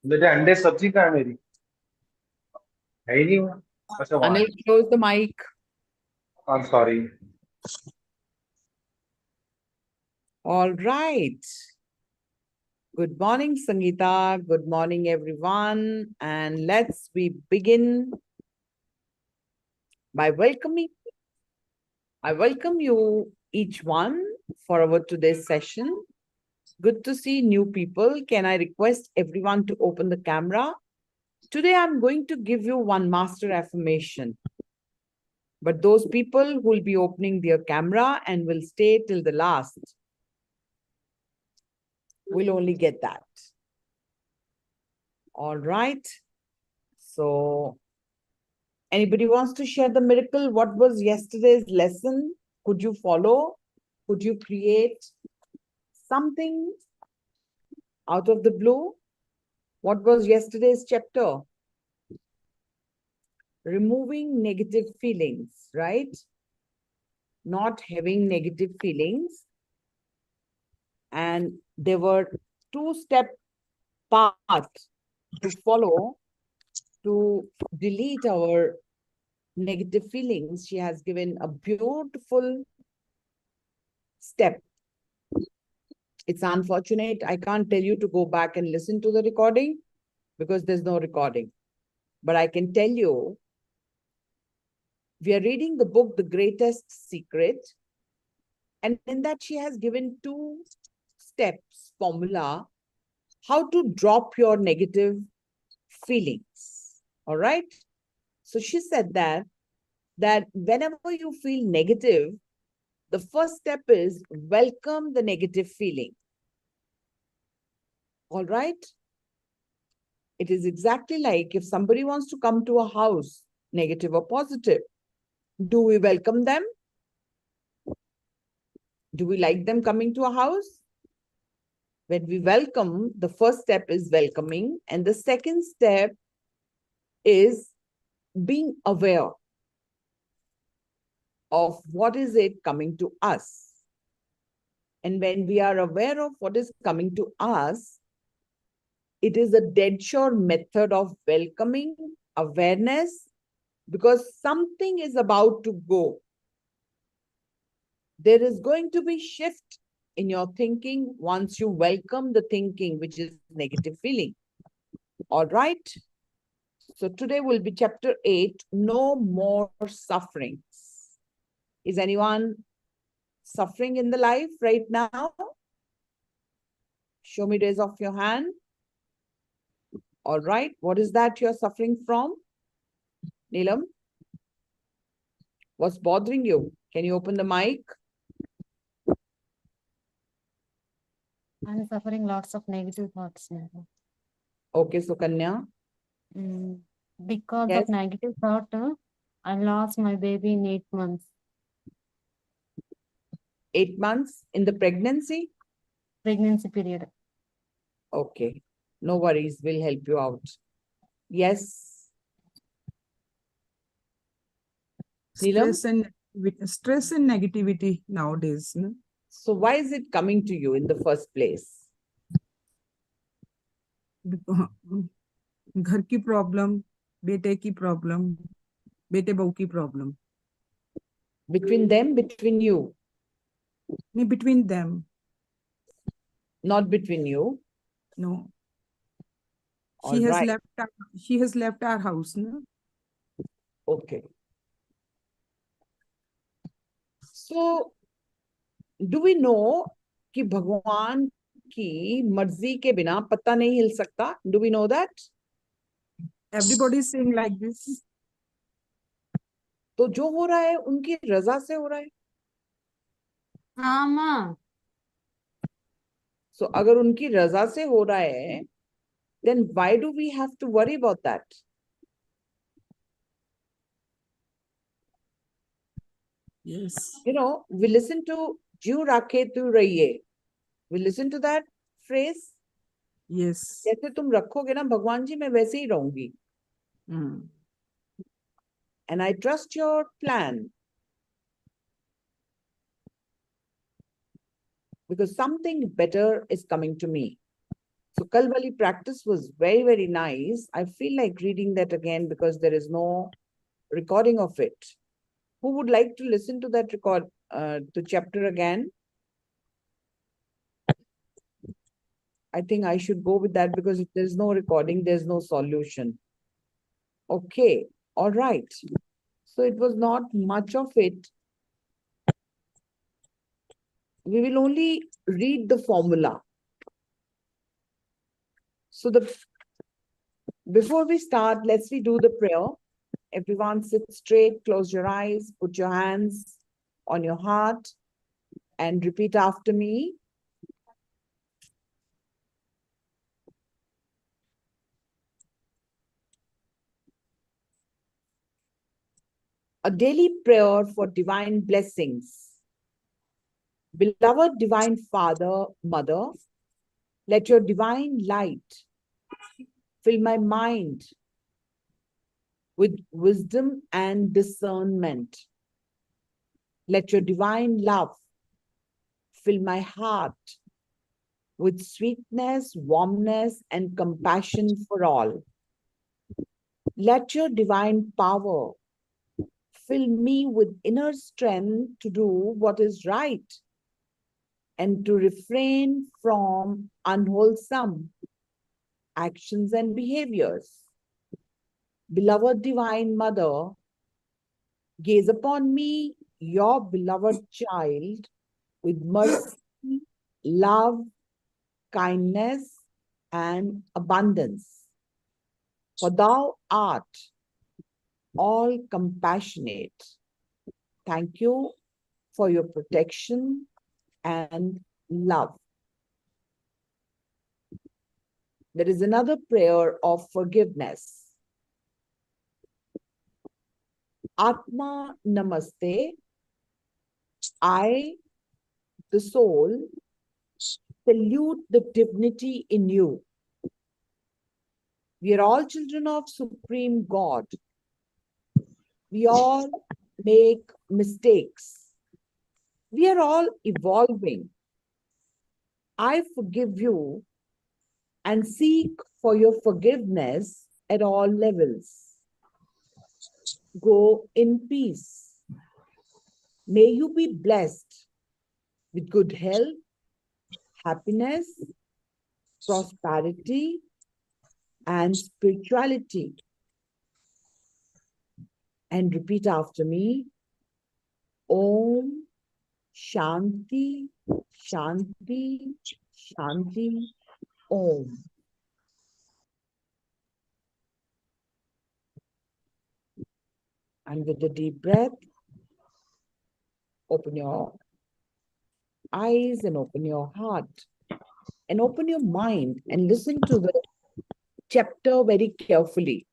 बेटे अंडे सब्जी कहाँ है मेरी? है ही नहीं वो। अच्छा वहाँ Anil, है। close the mic. I'm sorry. All right. Good morning, Sangeeta. Good morning, everyone. And we begin by welcoming. I welcome you each one for our today's session. Good to see new people. Can I request everyone to open the camera? Today, I'm going to give you one master affirmation. But those people who will be opening their camera and will stay till the last will only get that. All right. So, anybody wants to share the miracle? What was yesterday's lesson? Could you follow? Could you create something out of the blue? What was yesterday's chapter? Removing negative feelings, right? Not having negative feelings. And there were two-step paths to follow to delete our negative feelings. She has given a beautiful step. It's unfortunate. I can't tell you to go back and listen to the recording because there's no recording. But I can tell you, we are reading the book, The Greatest Secret. And in that, she has given two steps formula how to drop your negative feelings. All right. So she said that whenever you feel negative, the first step is welcome the negative feeling. All right. It is exactly like if somebody wants to come to a house, negative or positive, do we welcome them? Do we like them coming to a house? When we welcome, the first step is welcoming. And the second step is being aware of what is it coming to us. And when we are aware of what is coming to us, it is a dead sure method of welcoming awareness because something is about to go. There is going to be shift in your thinking once you welcome the thinking, which is negative feeling. All right. So today will be chapter 8, No More Sufferings. Is anyone suffering in the life right now? Show me raise of your hand. All right. What is that you're suffering from? Neelam? What's bothering you? Can you open the mic? I'm suffering lots of negative thoughts now. Okay, so Kanya. Because Yes. of negative thought, I lost my baby in 8 months. 8 months in the pregnancy? Pregnancy period. Okay. No worries. We'll help you out. Yes. Neelam? Stress and negativity nowadays. No? So why is it coming to you in the first place? घर की problem, बेटे की problem, बेटे बहू की problem. Between them, between you? नहीं, between them. Not between you? No. All right. She has left our house. No? Okay. So, do we know कि भगवान की मर्जी के बिना पत्ता नहीं हिल सकता? Do we know that? Everybody is saying like this. तो जो हो रहा है उनकी रजा से हो रहा है. हाँ माँ. So अगर उनकी रजा से हो रहा है, then why do we have to worry about that? Yes. You know, we listen to "Jiu rakhe tu rahiye." We listen to that phrase. Yes. जैसे तुम रखोगे ना भगवान जी, मैं वैसे ही रहूंगी. And I trust your plan. Because something better is coming to me. So Kalwali practice was very, very nice. I feel like reading that again because there is no recording of it. Who would like to listen to that the chapter again? I think I should go with that because if there's no recording, there's no solution. Okay, all right. So it was not much of it. We will only read the formula. So before we start, let's do the prayer. Everyone sit straight, close your eyes, put your hands on your heart and repeat after me. A daily prayer for divine blessings. Beloved Divine Father, Mother, let your divine light fill my mind with wisdom and discernment. Let your divine love fill my heart with sweetness, warmness, and compassion for all. Let your divine power fill me with inner strength to do what is right and to refrain from unwholesome actions and behaviors. Beloved Divine Mother, gaze upon me, your beloved child, with mercy, love, kindness, and abundance. For thou art all compassionate. Thank you for your protection and love. There is another prayer of forgiveness. Atma Namaste. I, the soul, salute the divinity in you. We are all children of Supreme God. We all make mistakes. We are all evolving. I forgive you and seek for your forgiveness at all levels. Go in peace. May you be blessed with good health, happiness, prosperity, and spirituality. And repeat after me. Om Shanti, Shanti, Shanti, Om. And with a deep breath, open your eyes and open your heart and open your mind and listen to the chapter very carefully.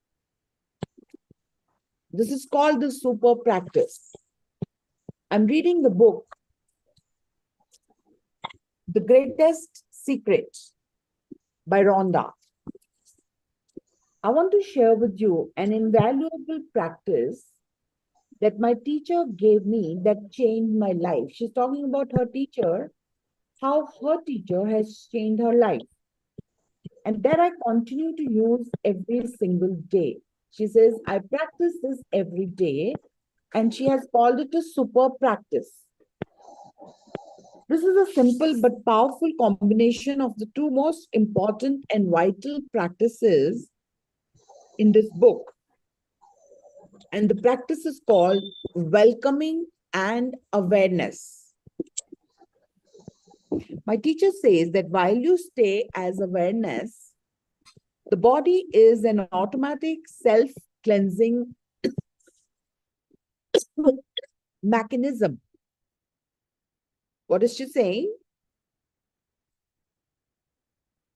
This is called the super practice. I'm reading the book, The Greatest Secret by Rhonda. I want to share with you an invaluable practice that my teacher gave me that changed my life. She's talking about her teacher, how her teacher has changed her life. And that I continue to use every single day. She says, I practice this every day, and she has called it a super practice. This is a simple but powerful combination of the two most important and vital practices in this book. And the practice is called welcoming and awareness. My teacher says that while you stay as awareness, the body is an automatic self-cleansing mechanism. What is she saying?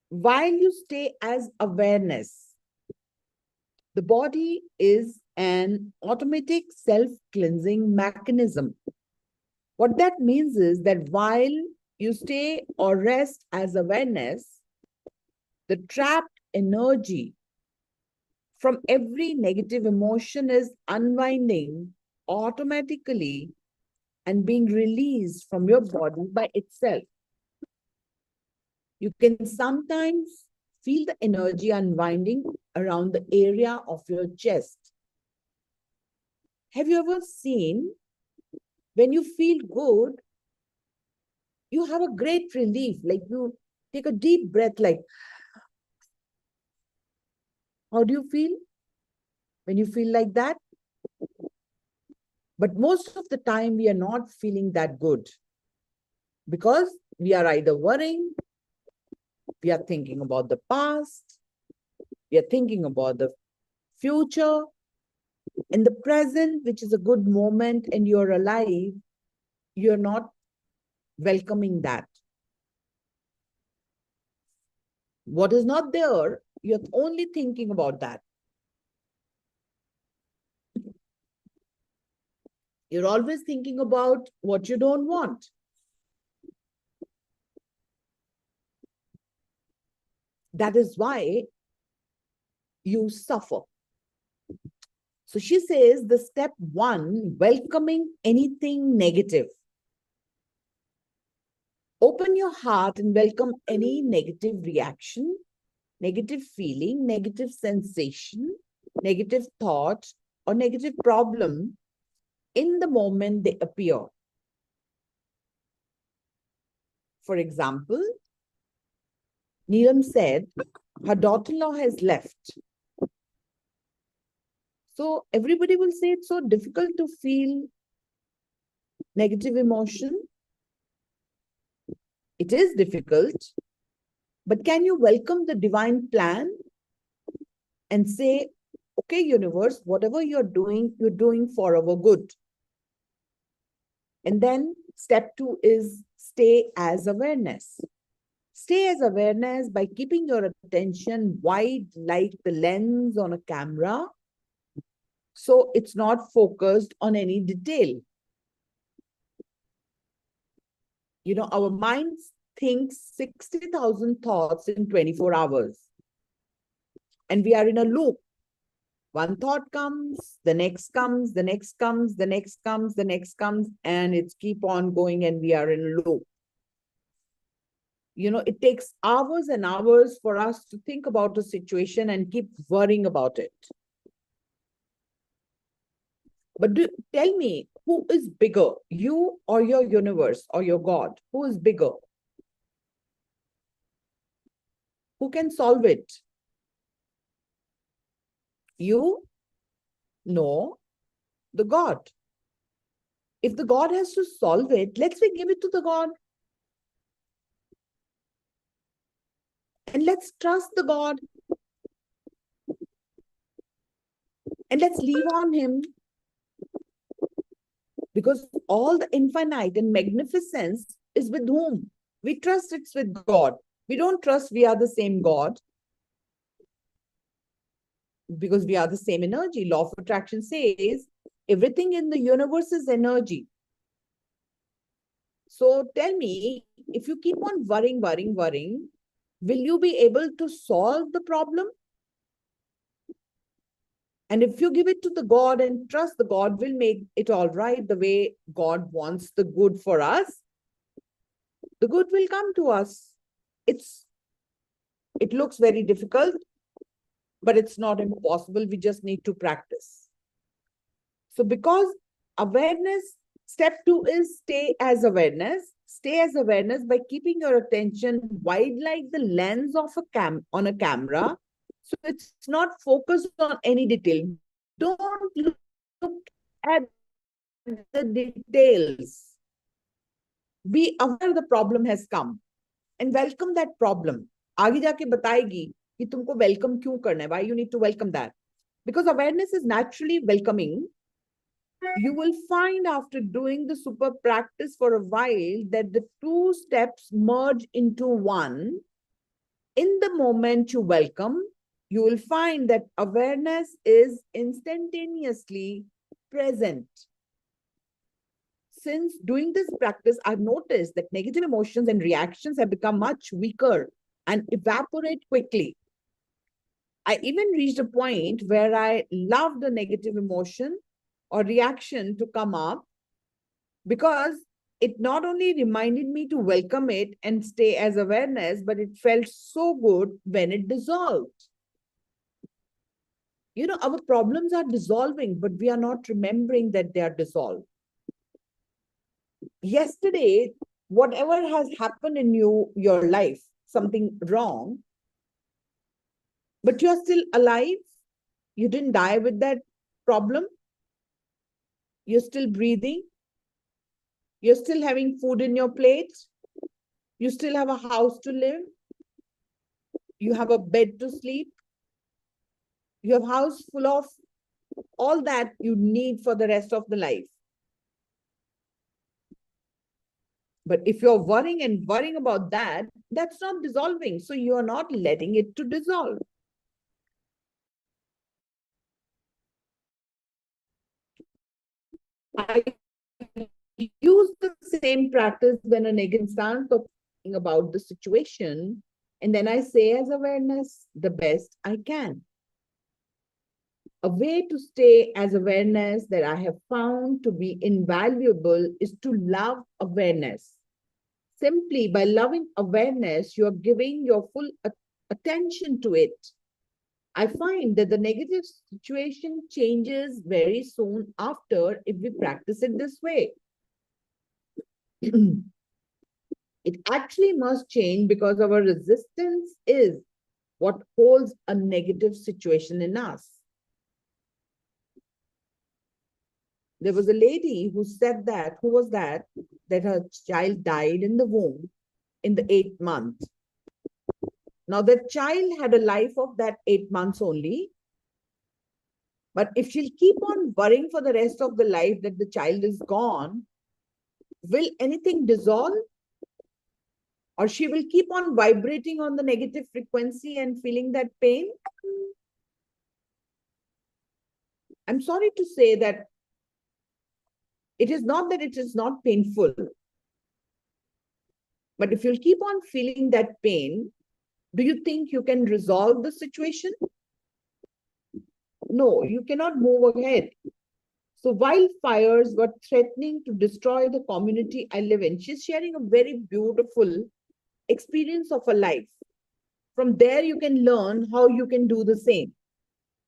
While you stay as awareness, the body is an automatic self-cleansing mechanism. What that means is that while you stay or rest as awareness, the trapped energy from every negative emotion is unwinding automatically and being released from your body by itself. You can sometimes Feel the energy unwinding around the area of your chest. Have you ever seen when you feel good, you have a great relief, like you take a deep breath, like, how do you feel when you feel like that? But most of the time, we are not feeling that good because we are either worrying, we are thinking about the past, we are thinking about the future. In the present, which is a good moment and you're alive, you're not welcoming that. What is not there, you're only thinking about that. You're always thinking about what you don't want. That is why you suffer. So she says the step one, welcoming anything negative. Open your heart and welcome any negative reaction, negative feeling, negative sensation, negative thought, or negative problem in the moment they appear. For example, Neelam said her daughter-in-law has left. So everybody will say it's so difficult to feel negative emotion. It is difficult, but can you welcome the divine plan and say, okay, universe, whatever you're doing for our good. And then step two is stay as awareness. Stay as awareness by keeping your attention wide like the lens on a camera. So it's not focused on any detail. You know, our minds think 60,000 thoughts in 24 hours. And we are in a loop. One thought comes, the next comes, the next comes, the next comes, the next comes, and it's keep on going and we are in a loop. You know, it takes hours and hours for us to think about a situation and keep worrying about it. But tell me, who is bigger, you or your universe or your God? Who is bigger? Who can solve it? You? No, the God. If the God has to solve it, let's give it to the God. And let's trust the God. And let's leave on him. Because all the infinite and magnificence is with whom? We trust it's with God. We don't trust we are the same God. Because we are the same energy. Law of attraction says everything in the universe is energy. So tell me, if you keep on worrying, will you be able to solve the problem? And if you give it to the God and trust the God will make it all right the way God wants the good for us, the good will come to us. It looks very difficult, but it's not impossible. We just need to practice. So because awareness, step two is stay as awareness. Stay as awareness by keeping your attention wide like the lens of on a camera. So it's not focused on any detail. Don't look at the details. Be aware the problem has come and welcome that problem. आगे जाके बताएगी कि तुमको welcome क्यों करना है, why you need to welcome that. Because awareness is naturally welcoming. You will find after doing the super practice for a while that the two steps merge into one. In the moment you welcome, you will find that awareness is instantaneously present. Since doing this practice, I've noticed that negative emotions and reactions have become much weaker and evaporate quickly. I even reached a point where I loved the negative emotion or reaction to come up because it not only reminded me to welcome it and stay as awareness, but it felt so good when it dissolved. You know, our problems are dissolving, but we are not remembering that they are dissolved. Yesterday, whatever has happened in your life, something wrong, but you're still alive. You didn't die with that problem. You're still breathing. You're still having food in your plate. You still have a house to live. You have a bed to sleep. You have a house full of all that you need for the rest of the life. But if you're worrying about that, that's not dissolving. So you are not letting it to dissolve. I use the same practice when a negative stance of thinking about the situation, and then I say as awareness the best I can. A way to stay as awareness that I have found to be invaluable is to love awareness. Simply by loving awareness, you are giving your full attention to it. I find that the negative situation changes very soon after if we practice it this way. It actually must change because our resistance is what holds a negative situation in us. There was a lady who said that, that her child died in the womb in the 8th month. Now, the child had a life of that 8 months only. But if she'll keep on worrying for the rest of the life that the child is gone, will anything dissolve? Or she will keep on vibrating on the negative frequency and feeling that pain? I'm sorry to say that it is not that it is not painful. But if you'll keep on feeling that pain, do you think you can resolve the situation? No, you cannot move ahead. So wildfires were threatening to destroy the community I live in. She's sharing a very beautiful experience of her life. From there, you can learn how you can do the same.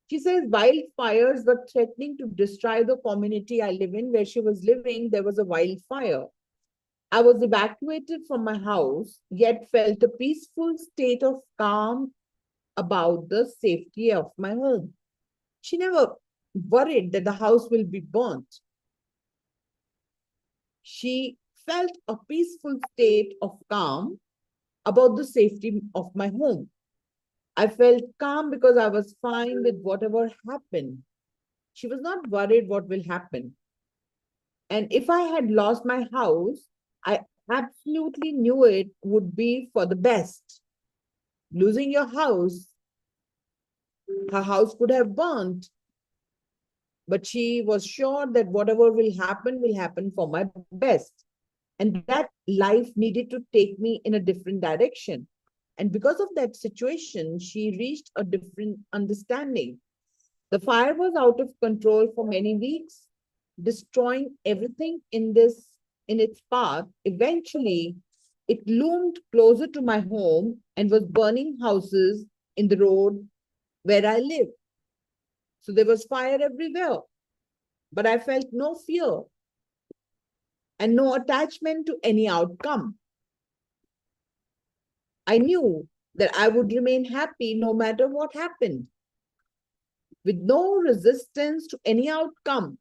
She says wildfires were threatening to destroy the community I live in. Where she was living, there was a wildfire. I was evacuated from my house, yet felt a peaceful state of calm about the safety of my home. She never worried that the house will be burnt. She felt a peaceful state of calm about the safety of my home. I felt calm because I was fine with whatever happened. She was not worried what will happen. And if I had lost my house, I absolutely knew it would be for the best. Losing your house, her house could have burnt, but she was sure that whatever will happen for my best. And that life needed to take me in a different direction. And because of that situation, she reached a different understanding. The fire was out of control for many weeks, destroying everything in its path. Eventually, it loomed closer to my home and was burning houses in the road where I live. So there was fire everywhere, but I felt no fear and no attachment to any outcome. I knew that I would remain happy no matter what happened. With no resistance to any outcome,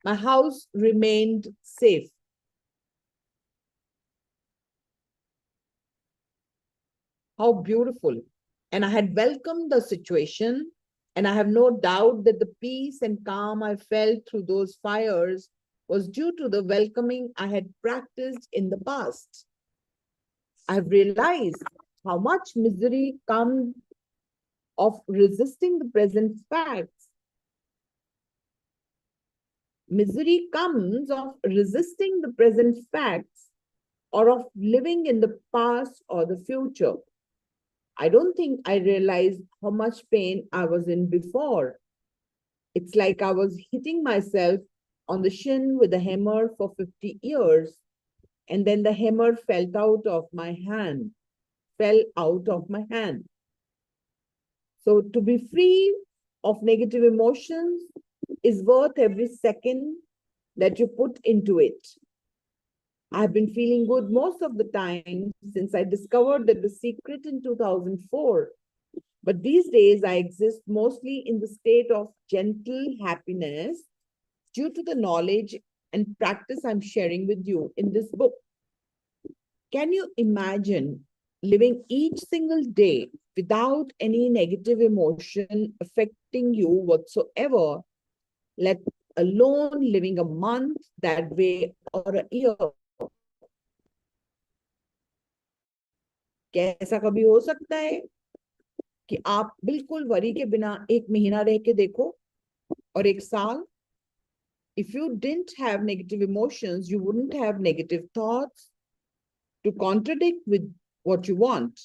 my house remained safe. How beautiful. And I had welcomed the situation, and I have no doubt that the peace and calm I felt through those fires was due to the welcoming I had practiced in the past. I've realized how much misery comes of resisting the present facts. Misery comes of resisting the present facts or of living in the past or the future. I don't think I realized how much pain I was in before. It's like I was hitting myself on the shin with a hammer for 50 years And then the hammer fell out of my hand, fell out of my hand. So to be free of negative emotions is worth every second that you put into it. I've been feeling good most of the time since I discovered that the secret in 2004. But these days I exist mostly in the state of gentle happiness due to the knowledge and practice I'm sharing with you in this book. Can you imagine living each single day without any negative emotion affecting you whatsoever, let alone living a month that way or a year? क्या ऐसा कभी हो सकता है कि आप बिल्कुल worry के बिना एक महीना रह के देखो और एक साल? If you didn't have negative emotions, you wouldn't have negative thoughts to contradict with what you want,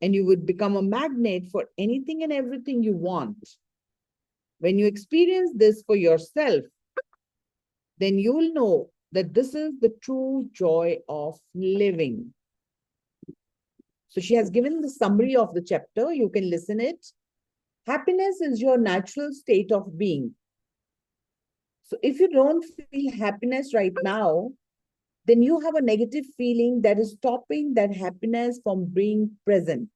and you would become a magnet for anything and everything you want. When you experience this for yourself, then you will know that this is the true joy of living. So she has given the summary of the chapter. You can listen it. Happiness is your natural state of being. So if you don't feel happiness right now, then you have a negative feeling that is stopping that happiness from being present.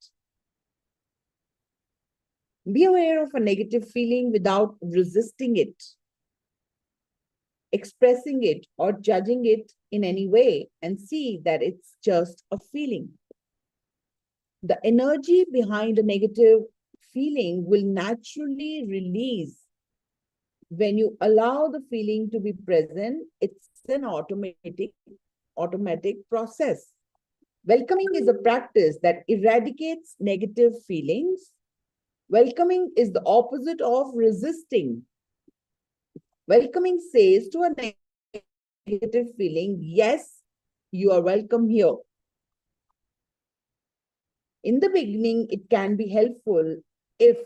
Be aware of a negative feeling without resisting it, expressing it, or judging it in any way, and see that it's just a feeling. The energy behind a negative feeling will naturally release when you allow the feeling to be present. It's an automatic process. Welcoming is a practice that eradicates negative feelings. Welcoming is the opposite of resisting. Welcoming says to a negative feeling, yes, you are welcome here. In the beginning, it can be helpful if,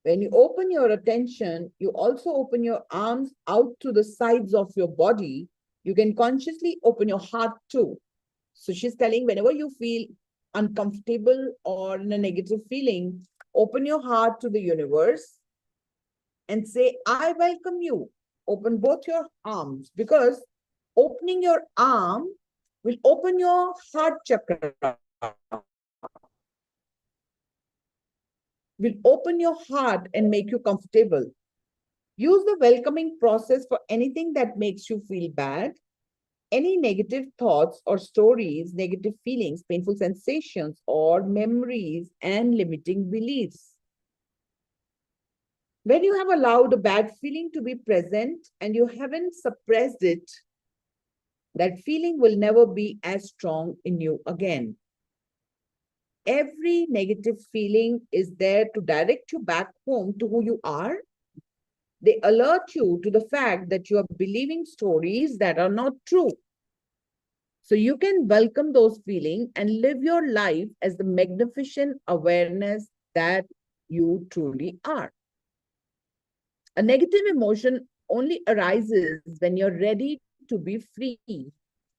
when you open your attention, you also open your arms out to the sides of your body. You can consciously open your heart too. So she's telling, whenever you feel uncomfortable or in a negative feeling, open your heart to the universe and say, I welcome you. Open both your arms, because opening your arm will open your heart chakra, will open your heart and make you comfortable. Use the welcoming process for anything that makes you feel bad, any negative thoughts or stories, negative feelings, painful sensations, or memories and limiting beliefs. When you have allowed a bad feeling to be present and you haven't suppressed it, that feeling will never be as strong in you again. Every negative feeling is there to direct you back home to who you are. They alert you to the fact that you are believing stories that are not true. So you can welcome those feelings and live your life as the magnificent awareness that you truly are. A negative emotion only arises when you're ready to be free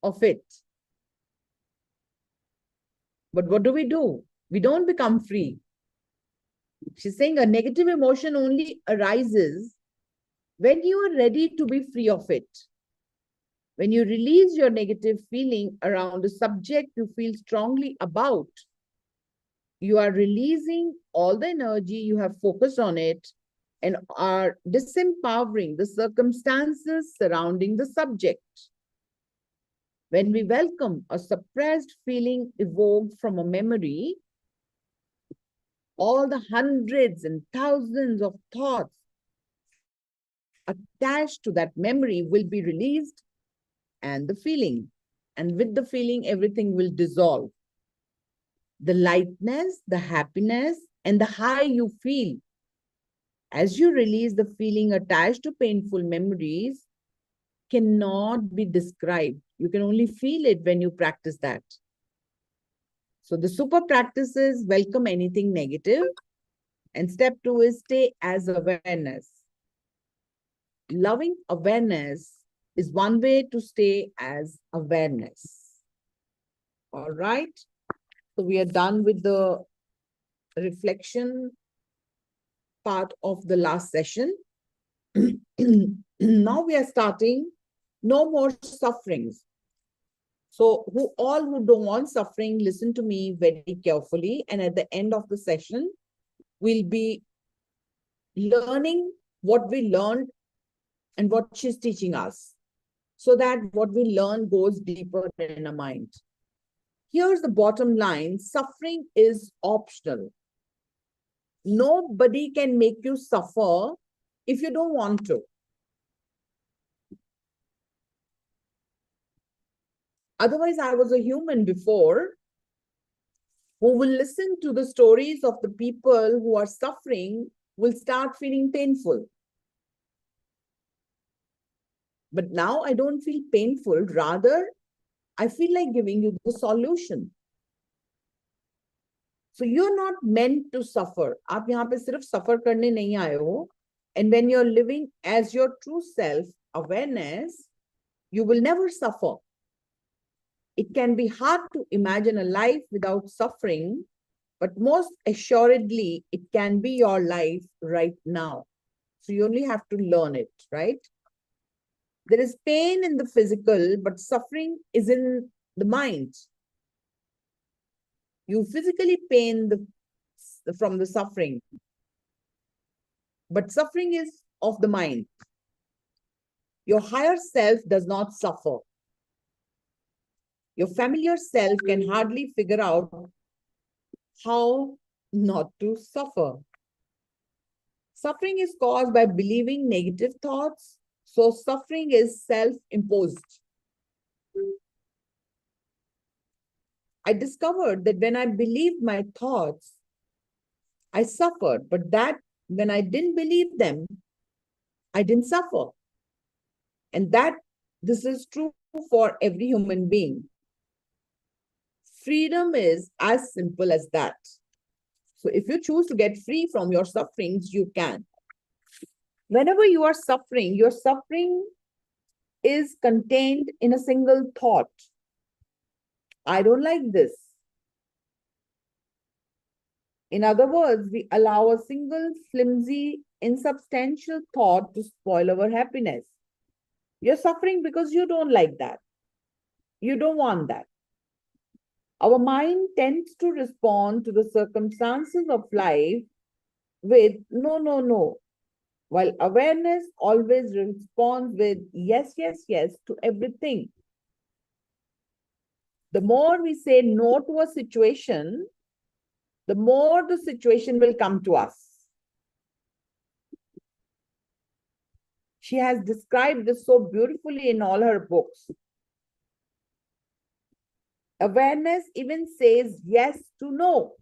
of it. But what do? We don't become free. She's saying a negative emotion only arises when you are ready to be free of it. When you release your negative feeling around a subject you feel strongly about, you are releasing all the energy you have focused on it and are disempowering the circumstances surrounding the subject. When we welcome a suppressed feeling evoked from a memory, all the hundreds and thousands of thoughts attached to that memory will be released, and the feeling. And with the feeling, everything will dissolve. The lightness, the happiness, and the high you feel as you release the feeling attached to painful memories cannot be described. You can only feel it when you practice that. So the super practice is welcome anything negative. And step 2 is stay as awareness. Loving awareness is one way to stay as awareness. All right. So we are done with the reflection part of the last session. Now we are starting no more sufferings. So who don't want suffering, listen to me very carefully. And at the end of the session, we'll be learning what we learned and what she's teaching us, so that what we learn goes deeper in our mind. Here's the bottom line: suffering is optional. Nobody can make you suffer if you don't want to. Otherwise, I was a human before who will listen to the stories of the people who are suffering, will start feeling painful. But now I don't feel painful. Rather, I feel like giving you the solution. So you're not meant to suffer. आप यहाँ पे सिर्फ suffer करने नहीं आए हो. And when you're living as your true self, awareness, you will never suffer. It can be hard to imagine a life without suffering, but most assuredly, it can be your life right now. So you only have to learn it, right? There is pain in the physical, but suffering is in the mind. You physically pain from the suffering, but suffering is of the mind. Your higher self does not suffer. Your familiar self can hardly figure out how not to suffer. Suffering is caused by believing negative thoughts, so suffering is self-imposed. I discovered that when I believed my thoughts, I suffered, but that when I didn't believe them, I didn't suffer. And that this is true for every human being. Freedom is as simple as that. So if you choose to get free from your sufferings, you can. Whenever you are suffering, your suffering is contained in a single thought. I don't like this. In other words, we allow a single flimsy, insubstantial thought to spoil our happiness. You're suffering because you don't like that. You don't want that. Our mind tends to respond to the circumstances of life with no, no, no, while awareness always responds with yes, yes, yes to everything. The more we say no to a situation, the more the situation will come to us. She has described this so beautifully in all her books. Awareness even says yes to no.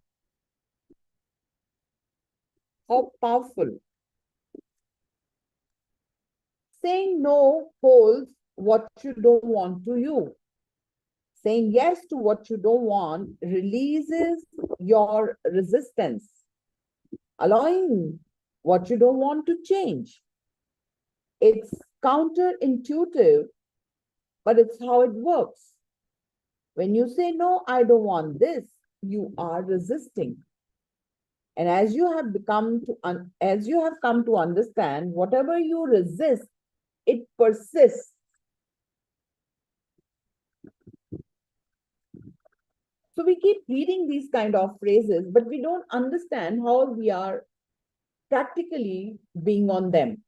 How powerful. Saying no holds what you don't want to you. Saying yes to what you don't want releases your resistance, allowing what you don't want to change. It's counterintuitive, but it's how it works. When you say, no, I don't want this, you are resisting. And as you have come to understand, whatever you resist, it persists. So we keep reading these kind of phrases, but we don't understand how we are practically being on them.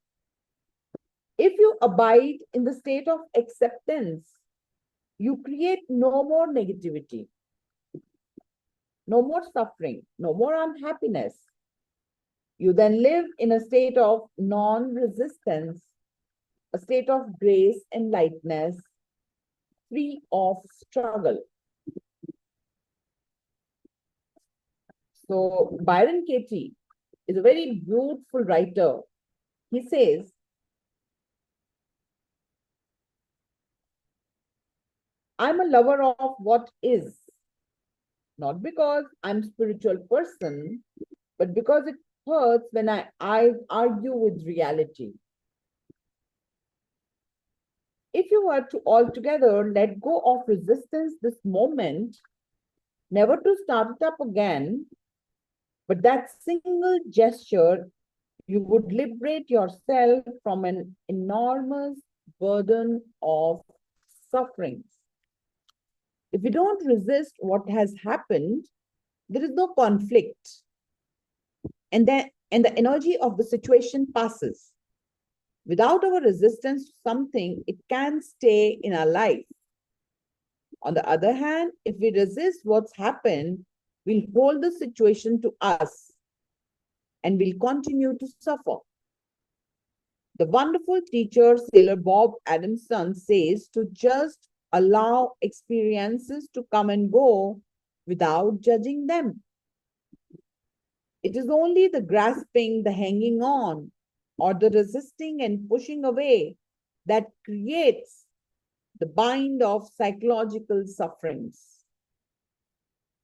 If you abide in the state of acceptance, you create no more negativity, no more suffering, no more unhappiness. You then live in a state of non-resistance, a state of grace and lightness, free of struggle. So Byron Katie is a very beautiful writer. He says, I'm a lover of what is, not because I'm a spiritual person, but because it hurts when I argue with reality. if you were to altogether let go of resistance this moment, never to start it up again, but that single gesture, you would liberate yourself from an enormous burden of sufferings. If you don't resist what has happened, there is no conflict. And the energy of the situation passes. Without our resistance to something, it can stay in our life. On the other hand, if we resist what's happened, we'll hold the situation to us and we'll continue to suffer. The wonderful teacher, Sailor Bob Adamson, says to just allow experiences to come and go without judging them. It is only the grasping, the hanging on, or the resisting and pushing away that creates the bind of psychological sufferings.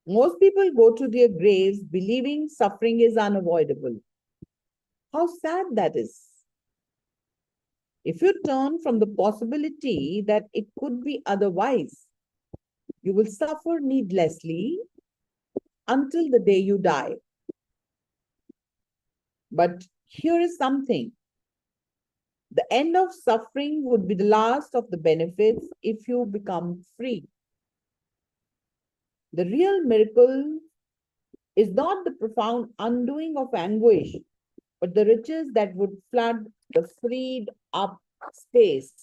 Most people go to their graves believing suffering is unavoidable. How sad that is. If you turn from the possibility that it could be otherwise, you will suffer needlessly until the day you die. But here is something. The end of suffering would be the last of the benefits if you become free. The real miracle is not the profound undoing of anguish, but the riches that would flood the freed up space.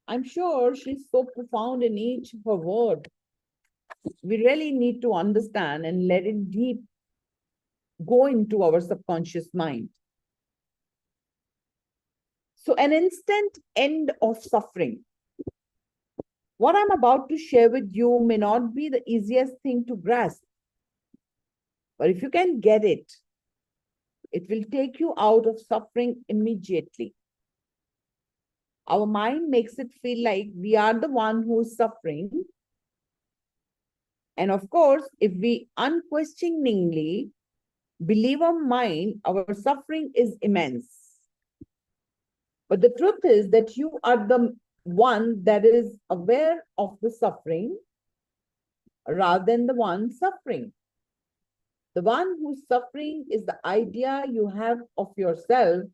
I'm sure she's so profound in each of her word. We really need to understand and let it deep go into our subconscious mind. So an instant end of suffering. What I'm about to share with you may not be the easiest thing to grasp, but if you can get it, it will take you out of suffering immediately. Our mind makes it feel like we are the one who is suffering. And of course, if we unquestioningly believe our mind, our suffering is immense. But the truth is that you are the one that is aware of the suffering rather than the one suffering. The one who's suffering is the idea you have of yourself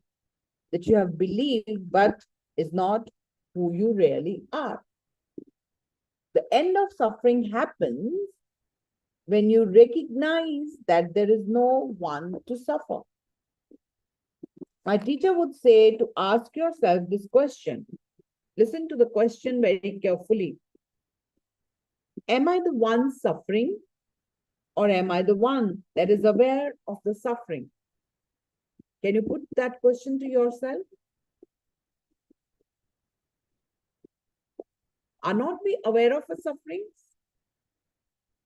that you have believed but is not who you really are. The end of suffering happens when you recognize that there is no one to suffer. My teacher would say to ask yourself this question. Listen to the question very carefully. Am I the one suffering, or am I the one that is aware of the suffering? Can you put that question to yourself? Are not we aware of our sufferings?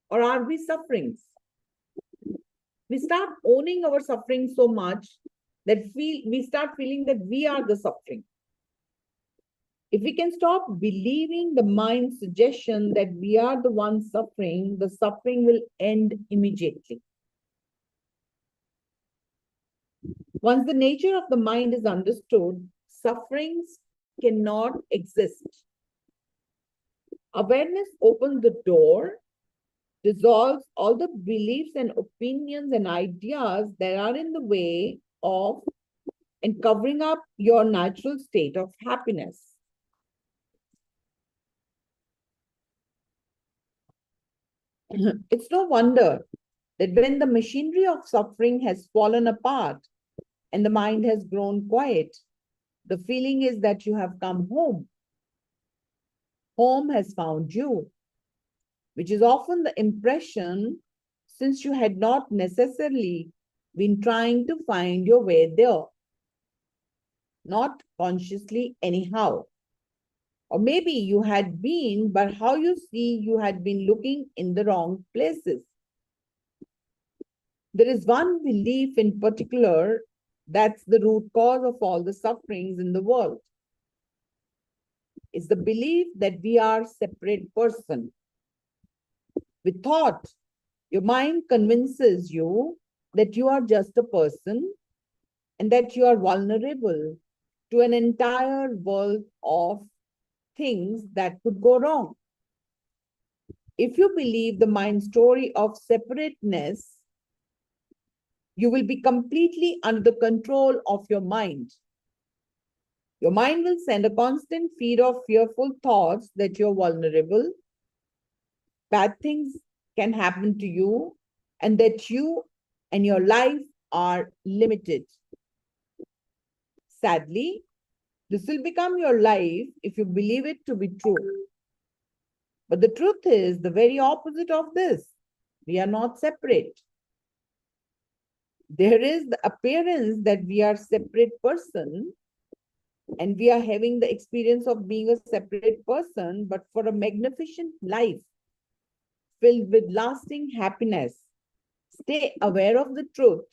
Or are we sufferings? We start owning our suffering so much that we start feeling that we are the suffering. If we can stop believing the mind's suggestion that we are the one suffering, the suffering will end immediately. Once the nature of the mind is understood, sufferings cannot exist. Awareness opens the door, dissolves all the beliefs and opinions and ideas that are in the way of and covering up your natural state of happiness. It's no wonder that when the machinery of suffering has fallen apart and the mind has grown quiet, the feeling is that you have come home. Home has found you, which is often the impression since you had not necessarily been trying to find your way there. Not consciously anyhow. Or maybe you had been, but how you see you had been looking in the wrong places. There is one belief in particular that's the root cause of all the sufferings in the world. It's the belief that we are a separate person. With thought, your mind convinces you that you are just a person and that you are vulnerable to an entire world of things that could go wrong. If you believe the mind story of separateness, you will be completely under the control of your mind. Your mind will send a constant feed of fearful thoughts that you're vulnerable, bad things can happen to you, and that you and your life are limited. Sadly, this will become your life if you believe it to be true. But the truth is the very opposite of this. We are not separate. There is the appearance that we are a separate person, and we are having the experience of being a separate person, but for a magnificent life filled with lasting happiness. Stay aware of the truth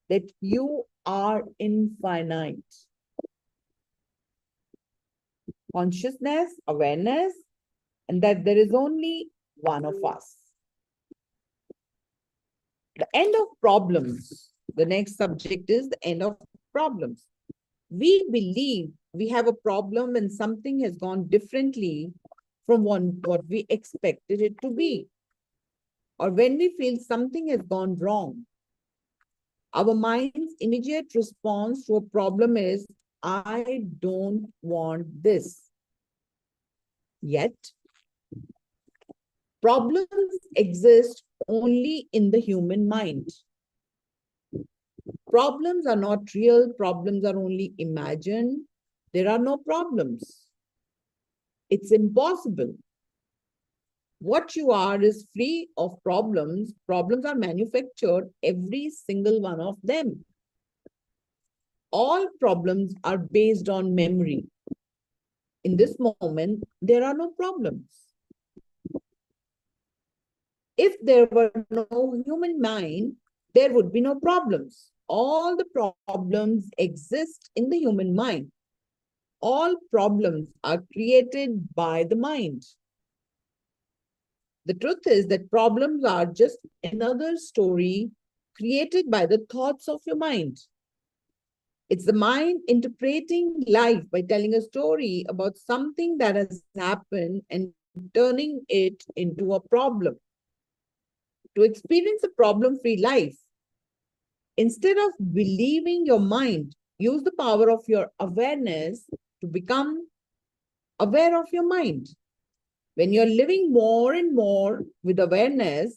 that you are infinite. Consciousness, awareness, and that there is only one of us. The end of problems. The next subject is the end of problems. We believe we have a problem and something has gone differently from what we expected it to be. Or when we feel something has gone wrong, our mind's immediate response to a problem is, I don't want this. Yet, problems exist only in the human mind. Problems are not real, problems are only imagined. There are no problems. It's impossible. What you are is free of problems. Problems are manufactured, every single one of them. All problems are based on memory. In this moment, there are no problems. If there were no human mind, there would be no problems. All the problems exist in the human mind. All problems are created by the mind. The truth is that problems are just another story created by the thoughts of your mind. It's the mind interpreting life by telling a story about something that has happened and turning it into a problem. To experience a problem-free life, instead of believing your mind, use the power of your awareness to become aware of your mind. When you're living more and more with awareness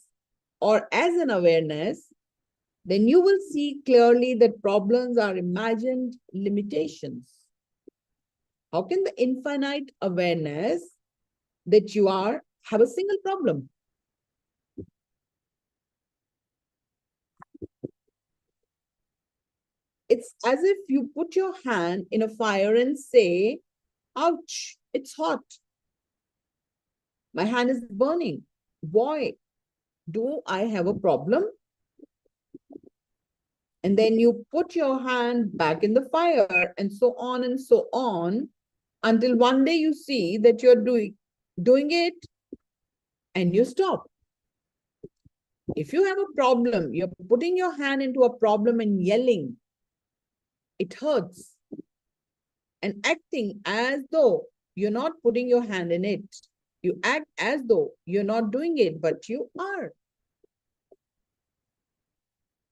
or as an awareness, then you will see clearly that problems are imagined limitations. How can the infinite awareness that you are have a single problem? It's as if you put your hand in a fire and say, ouch, it's hot. My hand is burning. Boy, do I have a problem? And then you put your hand back in the fire and so on until one day you see that you're doing it and you stop. If you have a problem, you're putting your hand into a problem and yelling, it hurts. And acting as though you're not putting your hand in it. You act as though you're not doing it, but you are.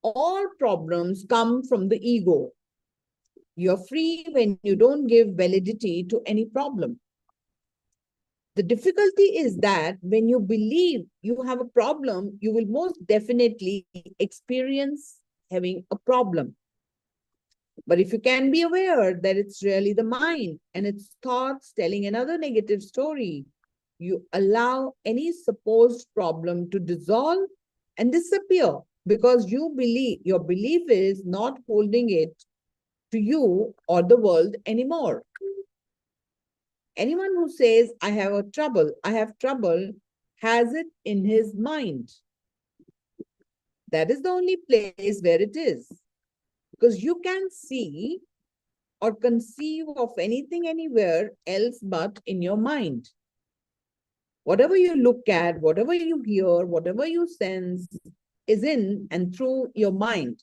All problems come from the ego. You're free when you don't give validity to any problem. The difficulty is that when you believe you have a problem, you will most definitely experience having a problem. But if you can be aware that it's really the mind and its thoughts telling another negative story, you allow any supposed problem to dissolve and disappear because you believe, your belief is not holding it to you or the world anymore. Anyone who says, I have trouble, has it in his mind. That is the only place where it is. Because you can see or conceive of anything anywhere else but in your mind. Whatever you look at, whatever you hear, whatever you sense is in and through your mind.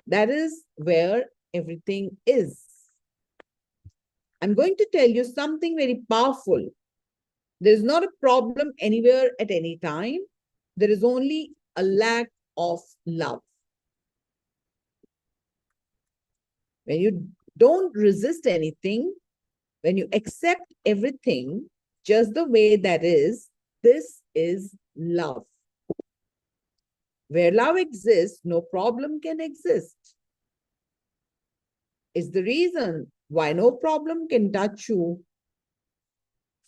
That is where everything is. I'm going to tell you something very powerful. There is not a problem anywhere at any time. There is only a lack of love. When you don't resist anything, when you accept everything just the way that is, this is love. Where love exists, no problem can exist. It's the reason why no problem can touch you,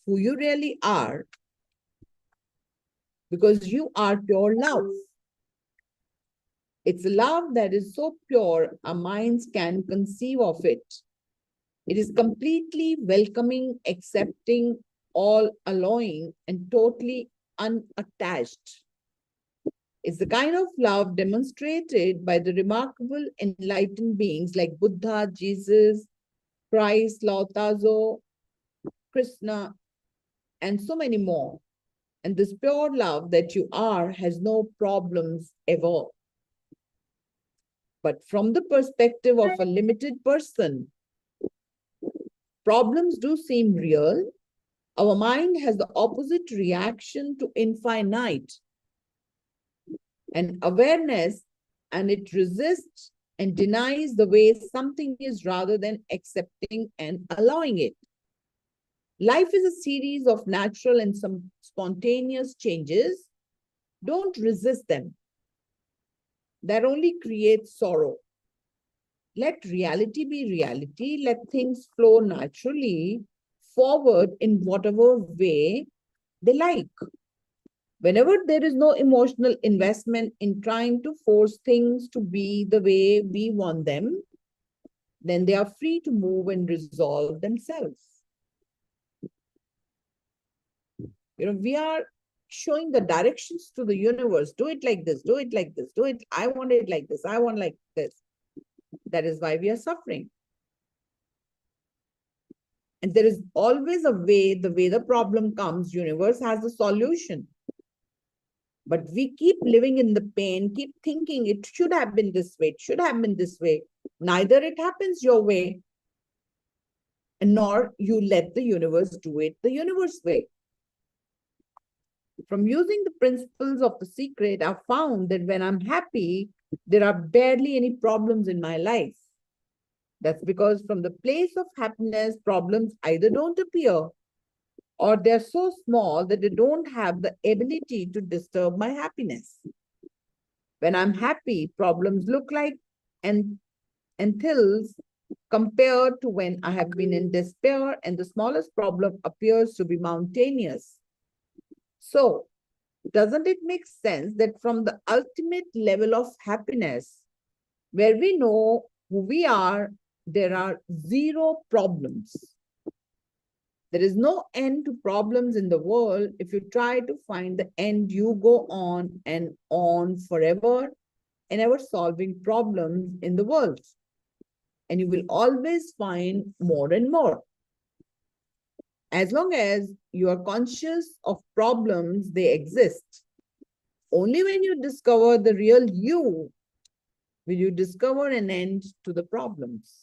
who you really are, because you are pure love. It's a love that is so pure, our minds can conceive of it. It is completely welcoming, accepting, all allowing, and totally unattached. It's the kind of love demonstrated by the remarkable enlightened beings like Buddha, Jesus, Christ, Lao Tzu, Krishna, and so many more. And this pure love that you are has no problems ever. But from the perspective of a limited person, problems do seem real. Our mind has the opposite reaction to infinite and awareness, and it resists and denies the way something is rather than accepting and allowing it. Life is a series of natural and some spontaneous changes. Don't resist them. That only creates sorrow. Let reality be reality. Let things flow naturally forward in whatever way they like. Whenever there is no emotional investment in trying to force things to be the way we want them, then they are free to move and resolve themselves. We are showing the directions to the universe. Do it like this, do it like this, do it. I want it like this, I want like this. That is why we are suffering. And there is always a way, the way the problem comes, universe has a solution. But we keep living in the pain, keep thinking it should have been this way, it should have been this way. Neither it happens your way, nor you let the universe do it the universe way. From using the principles of the secret, I've found that when I'm happy, there are barely any problems in my life. That's because from the place of happiness, problems either don't appear or they're so small that they don't have the ability to disturb my happiness. When I'm happy, problems look like anthills compared to when I have been in despair, and the smallest problem appears to be mountainous. So, doesn't it make sense that from the ultimate level of happiness, where we know who we are, there are zero problems? There is no end to problems in the world. If you try to find the end, you go on and on forever and ever solving problems in the world. And you will always find more and more. As long as you are conscious of problems, they exist. Only when you discover the real you will you discover an end to the problems.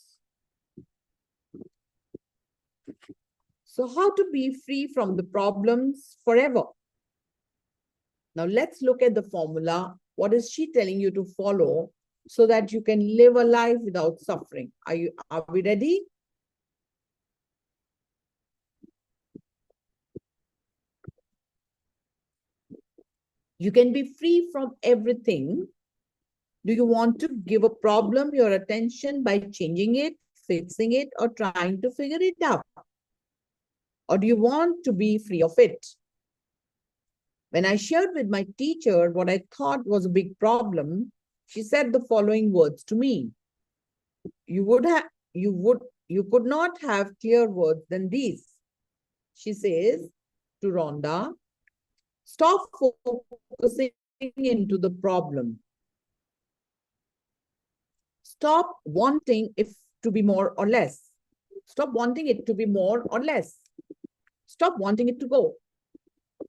So how to be free from the problems forever? Now let's look at the formula. What is she telling you to follow so that you can live a life without suffering? Are we ready? You can be free from everything. Do you want to give a problem your attention by changing it, fixing it, or trying to figure it out? Or do you want to be free of it? When I shared with my teacher what I thought was a big problem, she said the following words to me. You could not have clearer words than these. She says to Rhonda, stop focusing into the problem. Stop wanting it to be more or less. Stop wanting it to be more or less. Stop wanting it to go.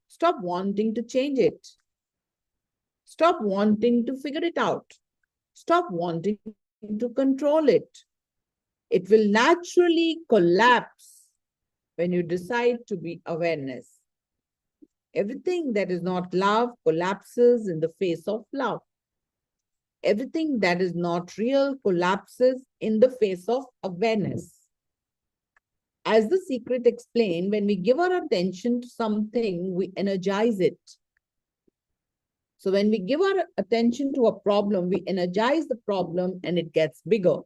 Stop wanting to change it. Stop wanting to figure it out. Stop wanting to control it. It will naturally collapse when you decide to be awareness. Everything that is not love collapses in the face of love. Everything that is not real collapses in the face of awareness. As the secret explained, when we give our attention to something, we energize it. So when we give our attention to a problem, we energize the problem and it gets bigger.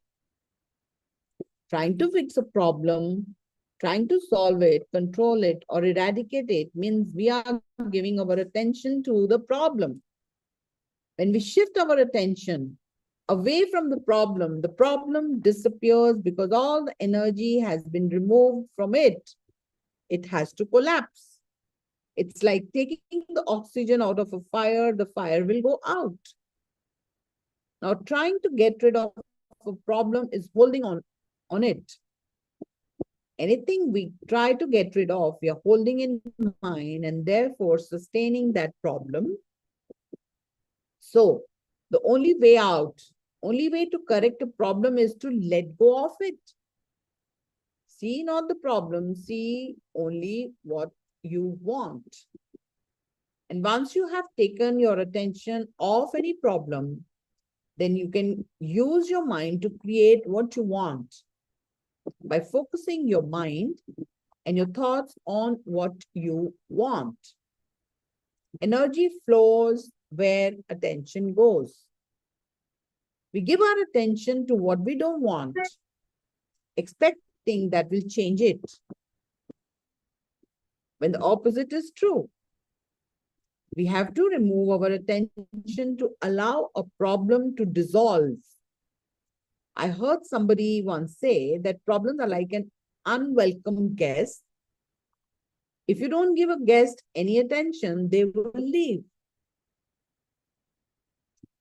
Trying to fix a problem, trying to solve it, control it, or eradicate it means we are giving our attention to the problem. When we shift our attention away from the problem disappears because all the energy has been removed from it. It has to collapse. It's like taking the oxygen out of a fire, the fire will go out. Now, trying to get rid of a problem is holding on it. Anything we try to get rid of, we are holding in mind and therefore sustaining that problem. So, the only way out, only way to correct a problem is to let go of it. See not the problem, see only what you want. And once you have taken your attention off any problem, then you can use your mind to create what you want by focusing your mind and your thoughts on what you want. Energy flows where attention goes. We give our attention to what we don't want, expecting that will change it, when the opposite is true. We have to remove our attention to allow a problem to dissolve. I heard somebody once say that problems are like an unwelcome guest. If you don't give a guest any attention, they will leave.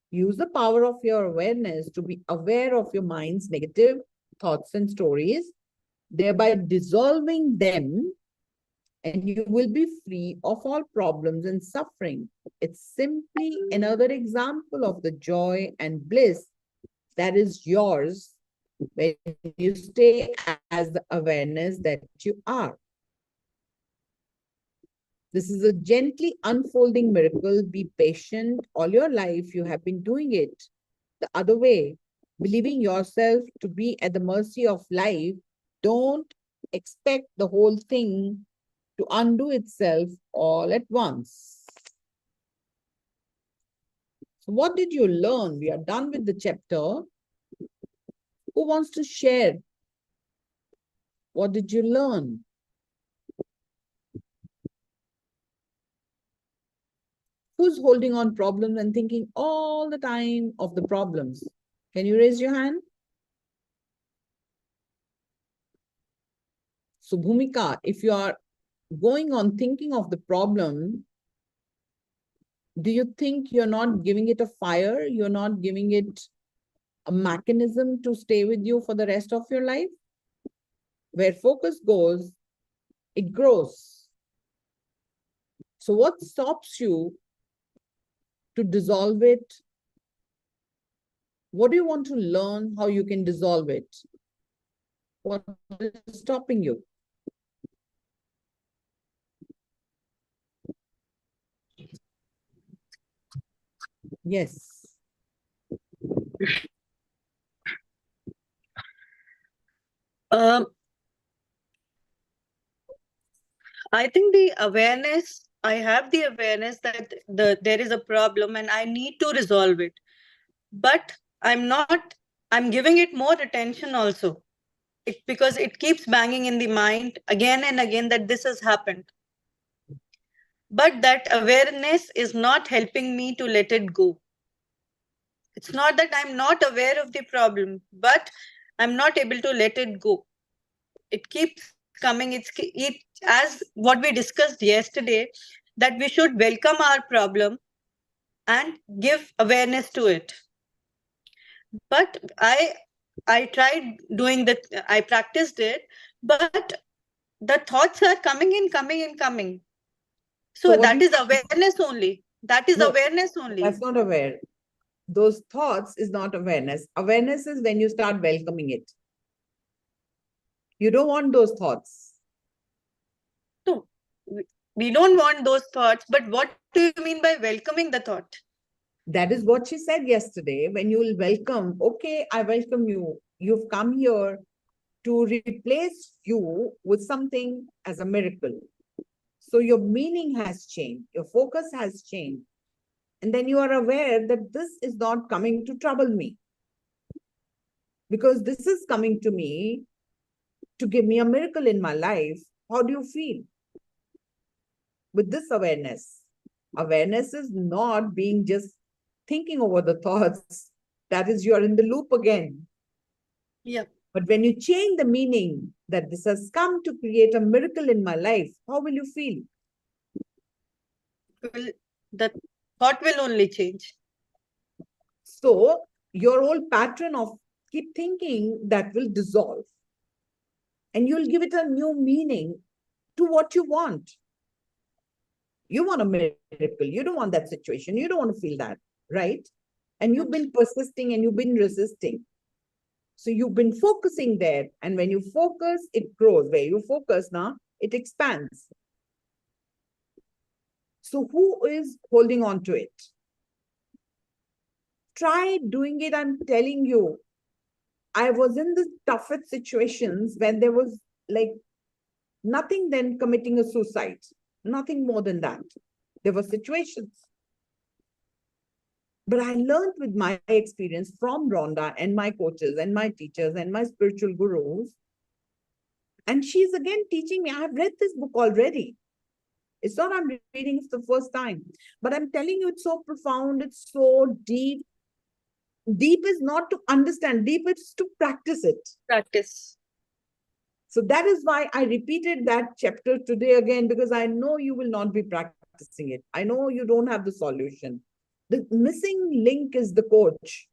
Use the power of your awareness to be aware of your mind's negative thoughts and stories, thereby dissolving them, and you will be free of all problems and suffering. It's simply another example of the joy and bliss that is yours when you stay as the awareness that you are. This is a gently unfolding miracle. Be patient. All your life, you have been doing it the other way, believing yourself to be at the mercy of life. Don't expect the whole thing to undo itself all at once. So what did you learn? We are done with the chapter. Who wants to share? What did you learn? Who's holding on problems and thinking all the time of the problems? Can you raise your hand? So Bhumika, if you are going on thinking of the problem, do you think you're not giving it a fire? You're not giving it a mechanism to stay with you for the rest of your life? Where focus goes, it grows. So what stops you to dissolve it? What do you want to learn how you can dissolve it? What is stopping you? Yes. I think I have the awareness that there is a problem and I need to resolve it. But I'm giving it more attention also. Because it keeps banging in the mind again and again that this has happened. But that awareness is not helping me to let it go. It's not that I'm not aware of the problem, but I'm not able to let it go. It keeps coming. As what we discussed yesterday, that we should welcome our problem and give awareness to it. But I tried doing that, I practiced it, but the thoughts are coming in, coming. So that is awareness only. That is awareness only. That's not aware. Those thoughts is not awareness. Awareness is when you start welcoming it. You don't want those thoughts. we don't want those thoughts, but what do you mean by welcoming the thought? That is what she said yesterday. When you will welcome, okay, I welcome you. You've come here to replace you with something as a miracle. So your meaning has changed, your focus has changed. And then you are aware that this is not coming to trouble me. Because this is coming to me to give me a miracle in my life. How do you feel with this awareness? Awareness is not being just thinking over the thoughts. That is, you're in the loop again. Yeah. But when you change the meaning that this has come to create a miracle in my life, how will you feel? The thought will only change. So your old pattern of keep thinking that will dissolve. And you'll give it a new meaning to what you want. You want a miracle. You don't want that situation. You don't want to feel that, right? And you've been persisting and you've been resisting. So you've been focusing there. And when you focus, it grows. Where you focus now, it expands. So who is holding on to it? Try doing it. I'm telling you, I was in the toughest situations when there was like nothing than committing a suicide. Nothing more than that. There were situations. But I learned with my experience from Rhonda and my coaches and my teachers and my spiritual gurus. And she's again teaching me. I've read this book already. It's not I'm reading it the first time. But I'm telling you, it's so profound. It's so deep. Deep is not to understand. Deep is to practice it. Practice. So that is why I repeated that chapter today again, because I know you will not be practicing it. I know you don't have the solution. The missing link is the coach.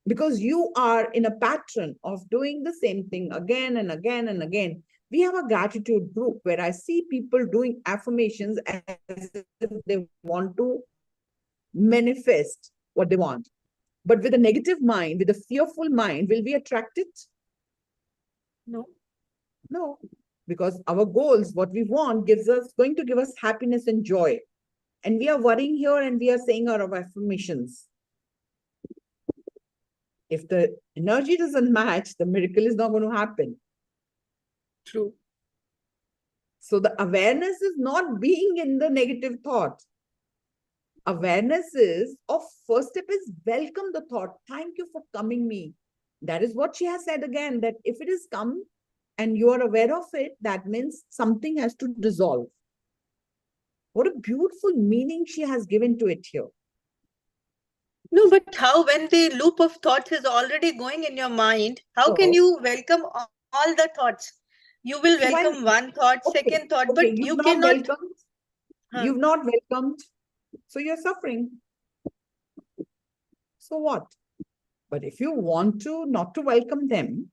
Because you are in a pattern of doing the same thing again and again and again. We have a gratitude group where I see people doing affirmations as if they want to manifest what they want. But with a negative mind, with a fearful mind, will we attract it? No. No, because our goals, what we want, going to give us happiness and joy. And we are worrying here and we are saying our affirmations. If the energy doesn't match, the miracle is not going to happen. True. So the awareness is not being in the negative thought. Awareness is, first step is welcome the thought. Thank you for coming me. That is what she has said again, that if it is come and you are aware of it, that means something has to dissolve. What a beautiful meaning she has given to it here. No, but how, when the loop of thoughts is already going in your mind, how can you welcome all the thoughts? You will welcome one thought, second thought, but you cannot. You've not welcomed, so you're suffering. So what? But if you want to not to welcome them,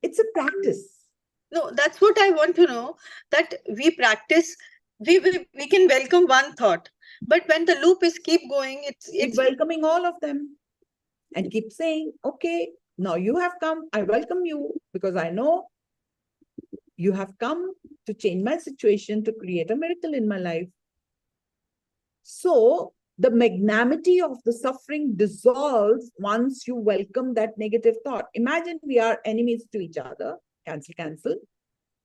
it's a practice. No, that's what I want to know, that we practice, we can welcome one thought. But when the loop is keep going, it's welcoming all of them and keep saying, okay, now you have come, I welcome you because I know you have come to change my situation, to create a miracle in my life. So the magnanimity of the suffering dissolves once you welcome that negative thought. Imagine we are enemies to each other, cancel,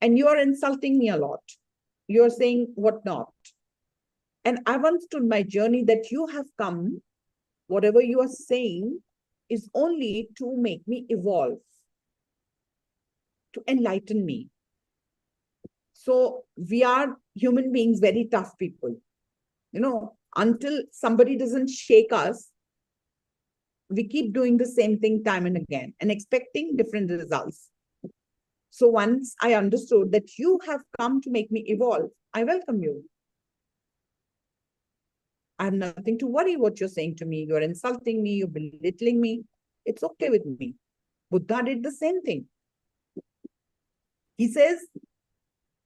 and you are insulting me a lot. You're saying what not. And I've understood my journey that you have come, whatever you are saying is only to make me evolve, to enlighten me. So we are human beings, very tough people. You know, until somebody doesn't shake us, we keep doing the same thing time and again and expecting different results. So once I understood that you have come to make me evolve, I welcome you. I have nothing to worry what you're saying to me. You're insulting me, you're belittling me. It's okay with me. Buddha did the same thing. He says,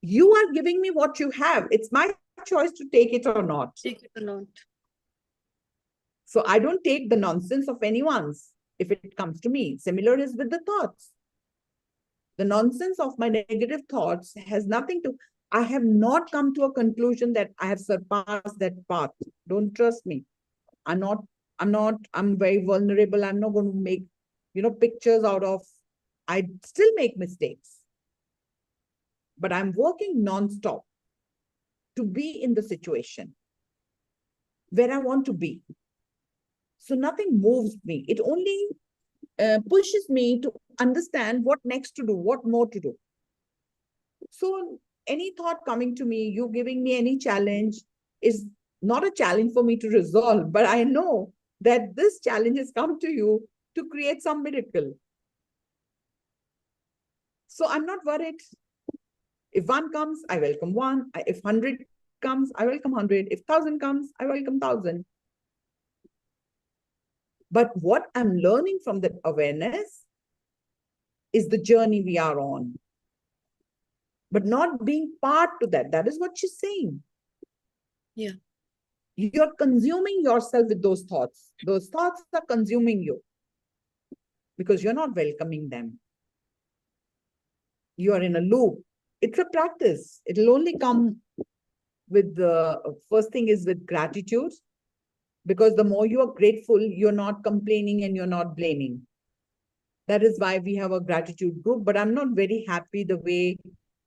you are giving me what you have. It's my choice to take it or not. Take it or not. So I don't take the nonsense of anyone's if it comes to me. Similar is with the thoughts. The nonsense of my negative thoughts has nothing to, I have not come to a conclusion that I have surpassed that path. Don't trust me. I'm very vulnerable. I'm not going to make, pictures out of, I still make mistakes. But I'm working nonstop to be in the situation where I want to be. So nothing moves me. It only pushes me to understand what next to do, what more to do. So any thought coming to me, you giving me any challenge is not a challenge for me to resolve, but I know that this challenge has come to you to create some miracle. So I'm not worried. If one comes, I welcome one. If 100 comes, I welcome 100. If 1,000 comes, I welcome 1,000. But what I'm learning from that awareness is the journey we are on. But not being part to that. That is what she's saying. Yeah. You're consuming yourself with those thoughts. Those thoughts are consuming you because you're not welcoming them. You are in a loop. It's a practice. It'll only come with the first thing is with gratitude, because the more you are grateful, you're not complaining and you're not blaming. That is why we have a gratitude group, but I'm not very happy the way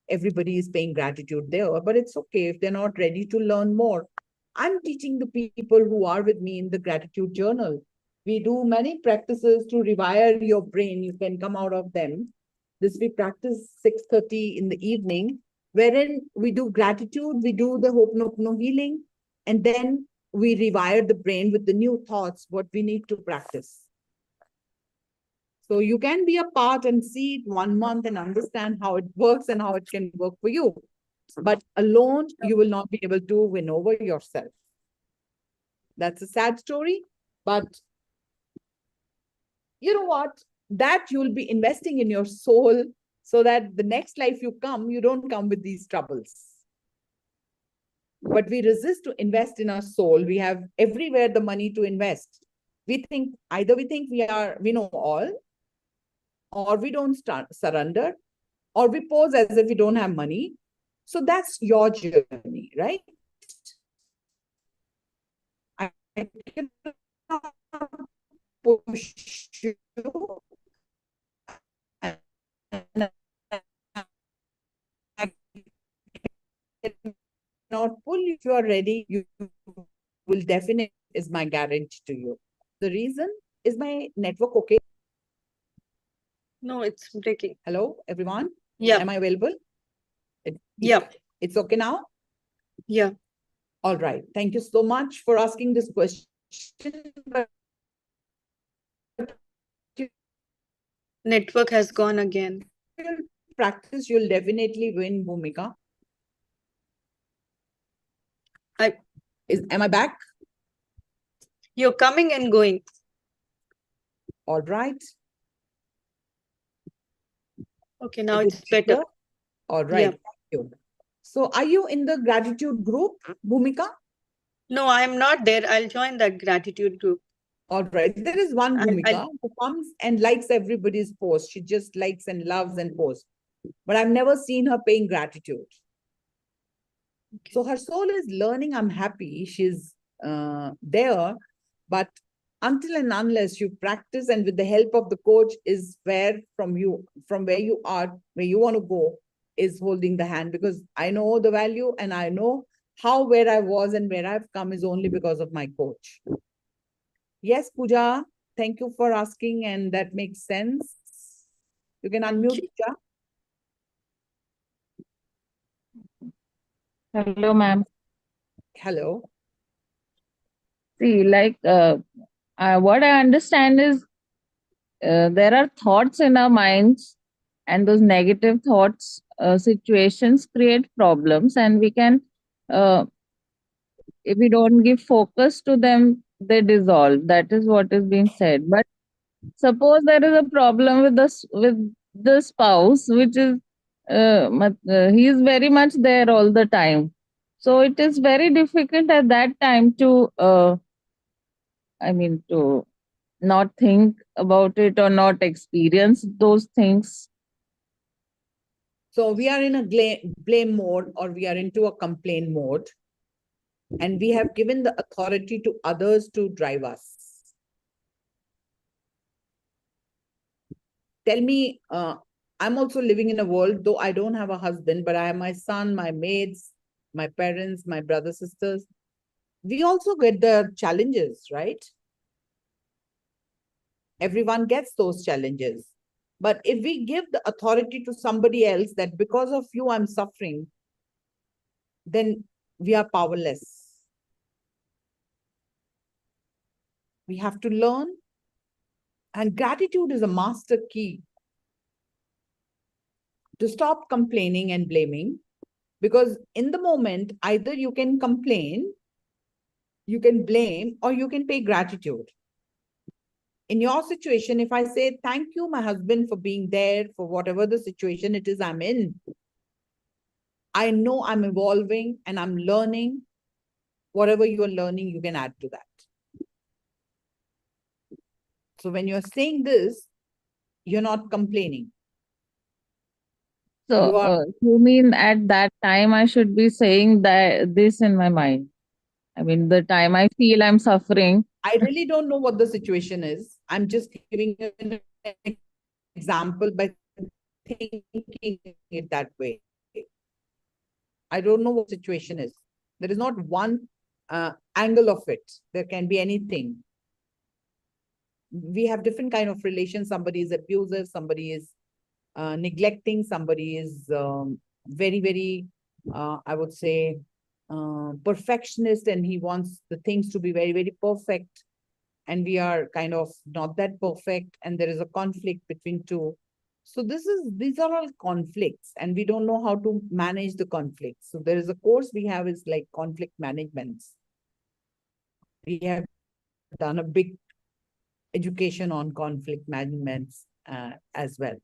everybody is paying gratitude there, but it's okay if they're not ready to learn more. I'm teaching the people who are with me in the gratitude journal. We do many practices to rewire your brain. You can come out of them. This we practice 6:30 in the evening, wherein we do gratitude, we do the Ho'oponopono healing, and then we rewire the brain with the new thoughts, what we need to practice. So you can be a part and see it 1 month and understand how it works and how it can work for you. But alone, you will not be able to win over yourself. That's a sad story, but you know what? That you'll be investing in your soul so that the next life you come, you don't come with these troubles. But we resist to invest in our soul. We have everywhere the money to invest. We think either we know all, or we don't surrender, or we pose as if we don't have money. So that's your journey, right? I cannot push you. And I cannot pull you. If you are ready, you will definitely, is my guarantee to you. The reason is my network okay? No, it's breaking. Hello, everyone? Yeah. Am I available? Yeah. It's okay now? Yeah. All right. Thank you so much for asking this question. But Network has gone again. practice, you'll definitely win, Bhumika. Am I back? You're coming and going. All right. Okay, now Is it's it better. All right. Yeah. Thank you. So are you in the gratitude group, Bhumika? No, I'm not there. I'll join that gratitude group. All right. There is one I'll- Bhumika who comes and likes everybody's post. She just likes and loves and posts. But I've never seen her paying gratitude. Okay. So her soul is learning. I'm happy she's there. But until and unless you practice and with the help of the coach is from where you are, where you want to go, is holding the hand, because I know the value and I know where I was and where I've come is only because of my coach. Yes, Pooja, thank you for asking, and that makes sense. You can unmute, Pooja. Hello, ma'am. Hello. See, what I understand is there are thoughts in our minds, and those negative thoughts, situations create problems, and we can, if we don't give focus to them, they dissolve. That is what is being said. But suppose there is a problem with the spouse, which is he is very much there all the time. So it is very difficult at that time to to not think about it or not experience those things. So we are in a blame mode, or we are into a complaint mode, and we have given the authority to others to drive us. Tell me, I'm also living in a world, though I don't have a husband, but I have my son, my maids, my parents, my brothers, sisters. We also get the challenges, right? Everyone gets those challenges. But if we give the authority to somebody else that because of you, I'm suffering, then we are powerless. We have to learn. And gratitude is a master key to stop complaining and blaming. Because in the moment, either you can complain, you can blame, or you can pay gratitude. In your situation, if I say, thank you, my husband, for being there for whatever the situation it is I'm in, I know I'm evolving and I'm learning. Whatever you are learning, you can add to that. So when you're saying this, you're not complaining. So, You are, you mean at that time I should be saying that this in my mind? I mean, the time I feel I'm suffering. I really don't know what the situation is. I'm just giving you an example by thinking it that way. I don't know what the situation is. There is not one angle of it. There can be anything. We have different kind of relations. Somebody is abusive, somebody is neglecting, somebody is very, very, I would say, perfectionist, and he wants the things to be very, very perfect. And we are kind of not that perfect, and there is a conflict between two. So these are all conflicts, and we don't know how to manage the conflicts. So there is a course we have is like conflict management. We have done a big education on conflict management as well.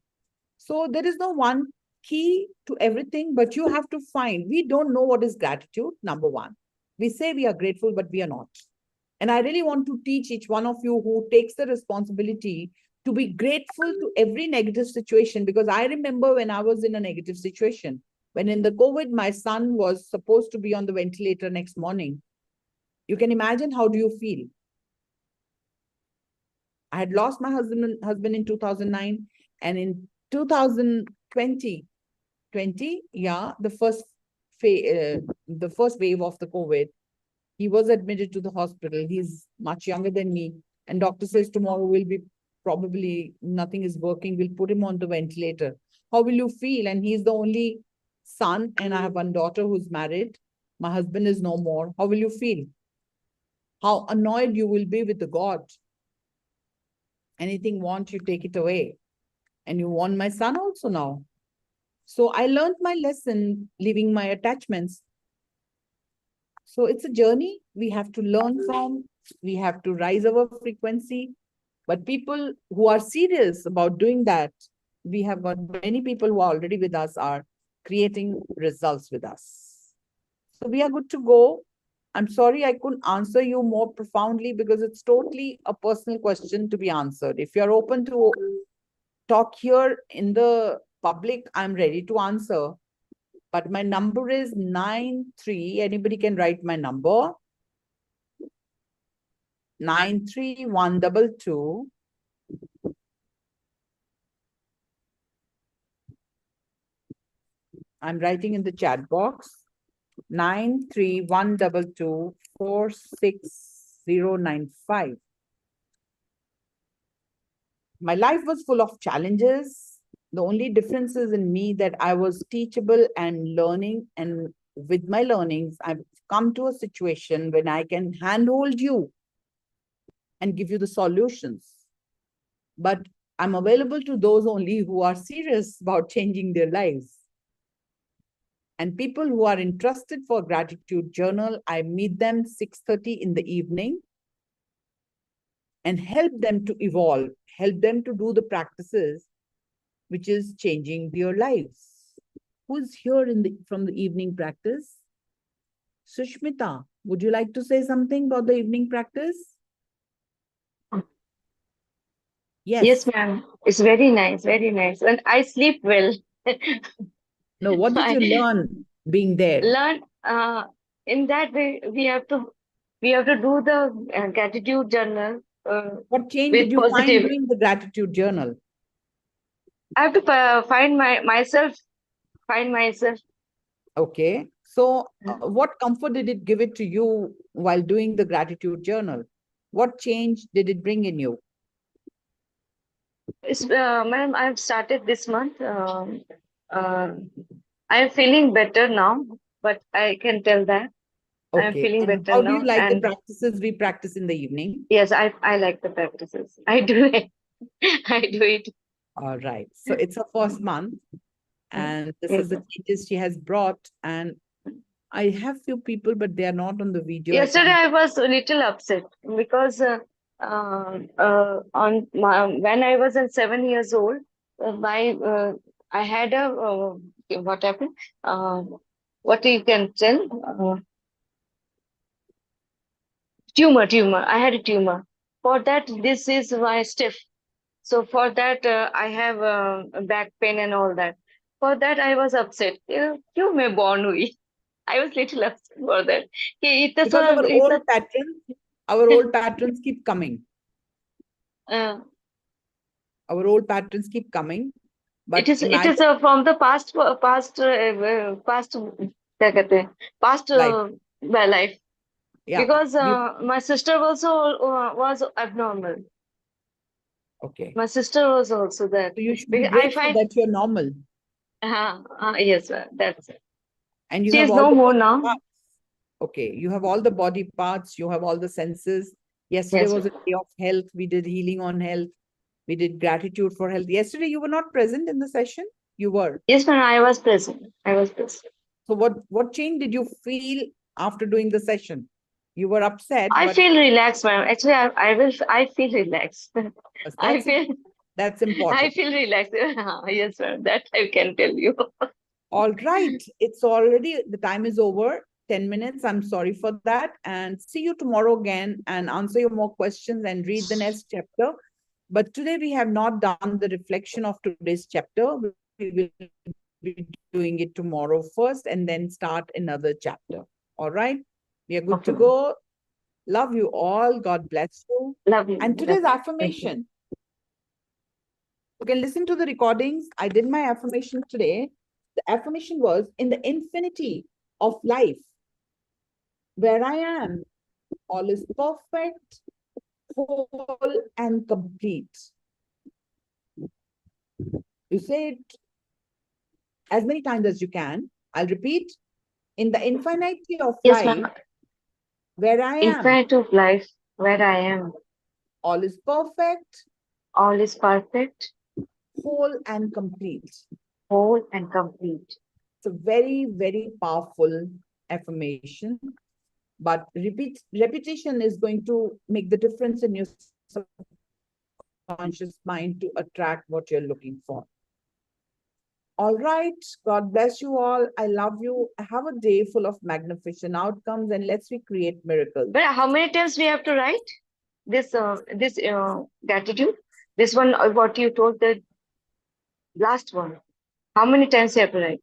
So there is no one key to everything, but you have to find. We don't know what is gratitude, number one. We say we are grateful, but we are not. And I really want to teach each one of you who takes the responsibility to be grateful to every negative situation, because I remember when I was in a negative situation, when in the COVID, my son was supposed to be on the ventilator next morning. You can imagine, how do you feel? I had lost my husband in 2009, and in 2020, the first wave of the COVID, he was admitted to the hospital. He's much younger than me, and doctor says tomorrow will be probably nothing is working. We'll put him on the ventilator. How will you feel? And he's the only son, and I have one daughter who's married. My husband is no more. How will you feel? How annoyed you will be with the God. Anything want, you take it away. And you want my son also now. So I learned my lesson, leaving my attachments. So it's a journey we have to learn from. We have to rise our frequency. But people who are serious about doing that, we have got many people who are already with us, are creating results with us. So we are good to go. I'm sorry I couldn't answer you more profoundly, because it's totally a personal question to be answered. If you're open to talk here in the public, I'm ready to answer. But my number is 93. Anybody can write my number. 93122. I'm writing in the chat box. 93122469095. My life was full of challenges. The only difference is in me that I was teachable and learning. And with my learnings, I've come to a situation when I can handhold you and give you the solutions. But I'm available to those only who are serious about changing their lives. And people who are interested for gratitude journal, I meet them 6:30 in the evening and help them to evolve, help them to do the practices which is changing their lives. Who's here from the evening practice? Sushmita, would you like to say something about the evening practice? Yes. Yes, ma'am. It's very nice, very nice. And I sleep well. No, what did you learn being there? Learn in that way we have to do the gratitude journal What change with did you find positive. doing the gratitude journal? I have to find myself. Okay. So, what comfort did it give it to you while doing the gratitude journal? What change did it bring in you? Ma'am, I've started this month. I'm feeling better now, but I can tell that I'm Okay. feeling And better how do now. you like the And practices we practice in the evening? yes, I like the practices. I do it. I do it. All right. So it's her first month, and this is the changes she has brought. And I have few people, but they are not on the video. Yesterday, I was a little upset because when I was 7 years old, I had a what happened? What you can tell? Tumor. I had a tumor. For that, this is my stiff. So for that, I have back pain and all that. For that, I was upset. क्यों मैं born हुई? I was little upset for that. कि इतना Because सारा our old patterns keep coming. uh, Our old patterns keep coming. But it is from the past क्या कहते हैं? Past my life. yeah, Because my sister also was abnormal. okay. My sister was also that. So you should be Because I grateful find that you're normal. yes, that's it. And you She have is all no the more body now. parts. Okay, you have all the body parts, you have all the senses. Yesterday Yes, was a day of health. We did healing on health. We did gratitude for health. Yesterday, you were not present in the session. You were. Yes, ma'am, I was present. So what change did you feel after doing the session? You were upset, I but feel relaxed, ma'am. Actually, I feel relaxed. I that's feel that's important. I feel relaxed. Yes, ma'am. That I can tell you. All right. It's already, the time is over. 10 minutes. I'm sorry for that. And see you tomorrow again and answer your more questions and read the next chapter. But today we have not done the reflection of today's chapter. We will be doing it tomorrow first and then start another chapter. All right. We are good to Okay. go. Love you all. God bless you. Love you. And today's Love you. affirmation. You can listen to the recordings. I did my affirmation today. The affirmation was, in the infinity of life, where I am, all is perfect, whole, and complete. You say it as many times as you can. I'll repeat. In the infinity of Yes, life, ma'am. where I am, Infinite of life, where I am, all is perfect, all is perfect, whole, and complete. whole, and complete. It's a very, very powerful affirmation. But repetition is going to make the difference in your subconscious mind to attract what you're looking for. All right. God bless you all. I love you. Have a day full of magnificent outcomes, and let's recreate miracles. But how many times we have to write this gratitude? This one, what you told, the last one. How many times you have to write?